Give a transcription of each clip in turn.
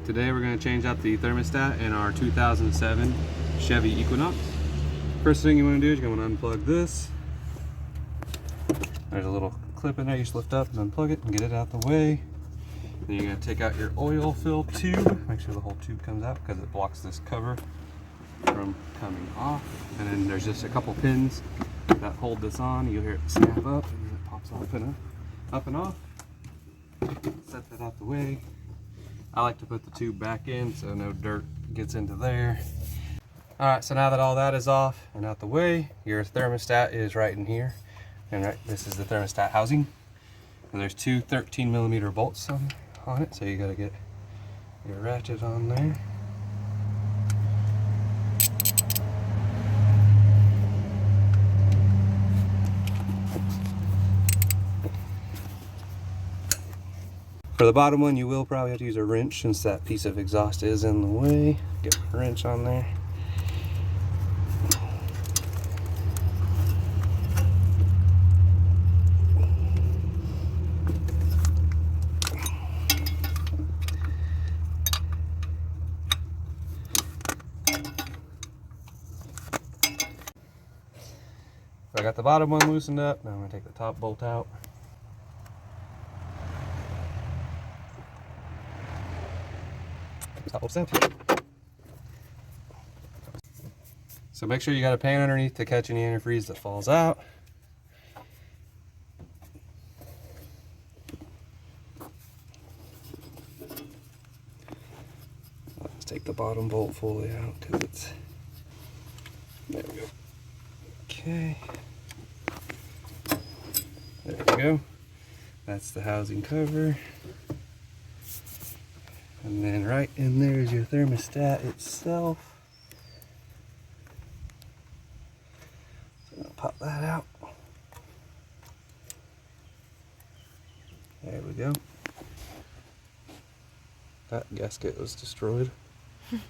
Today we're going to change out the thermostat in our 2007 Chevy Equinox. First thing you want to do is you're going to unplug this. There's a little clip in there you just lift up and unplug it and get it out the way. Then you're going to take out your oil fill tube. Make sure the whole tube comes out because it blocks this cover from coming off. And then there's just a couple pins that hold this on. You'll hear it snap up and it pops off and up and off. Set that out the way. I like to put the tube back in so no dirt gets into there. Alright, so now that all that is off and out the way, your thermostat is right in here. And right, this is the thermostat housing. And there's two 13mm bolts on it, so you gotta get your ratchet on there. For the bottom one, you will probably have to use a wrench since that piece of exhaust is in the way. Get a wrench on there. So I got the bottom one loosened up. Now I'm going to take the top bolt out. So make sure you got a pan underneath to catch any antifreeze that falls out. Let's take the bottom bolt fully out because it's, there we go. Okay, there we go. That's the housing cover. And then right in there is your thermostat itself. So I'm gonna pop that out. There we go. That gasket was destroyed. I'm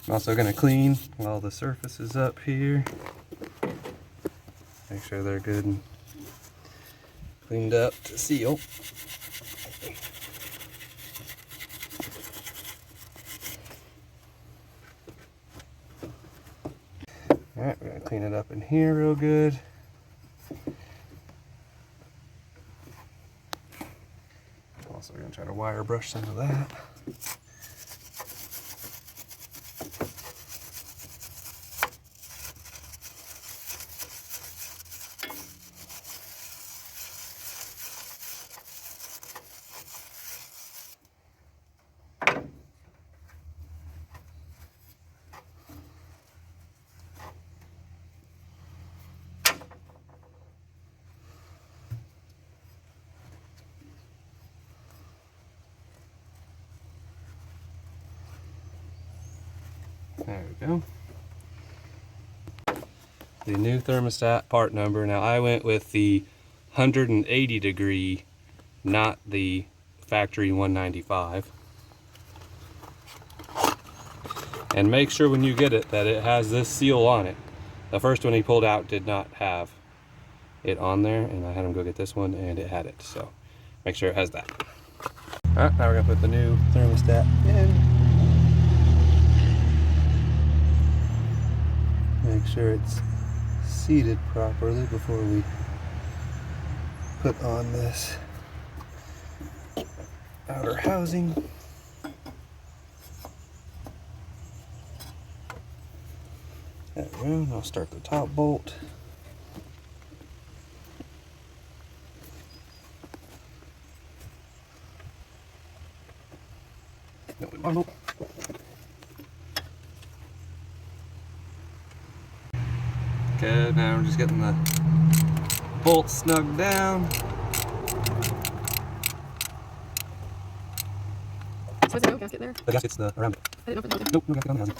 also gonna clean all the surfaces up here. Make sure they're good and cleaned up to seal. Alright, we're going to clean it up in here real good. Also going to try to wire brush some of that. There we go. The new thermostat part number. Now I went with the 180 degree, not the factory 195. And make sure when you get it that it has this seal on it. The first one he pulled out did not have it on there, and I had him go get this one and it had it. So make sure it has that. Alright, now we're gonna put the new thermostat in. Make sure it's seated properly before we put on this outer housing. There we go. And I'll start the top bolt. No, bundle. Okay, now we're just getting the bolts snugged down. So is there no gasket there? The gasket's around it. I didn't know if it was. Nope, no gasket on the housing.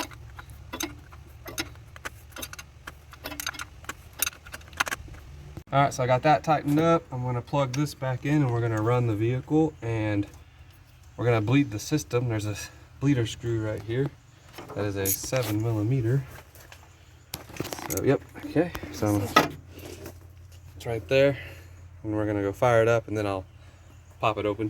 Alright, so I got that tightened up. I'm going to plug this back in and we're going to run the vehicle and we're going to bleed the system. There's a bleeder screw right here. That is a 7mm. So, yep, okay, so it's right there, and we're gonna go fire it up and then I'll pop it open.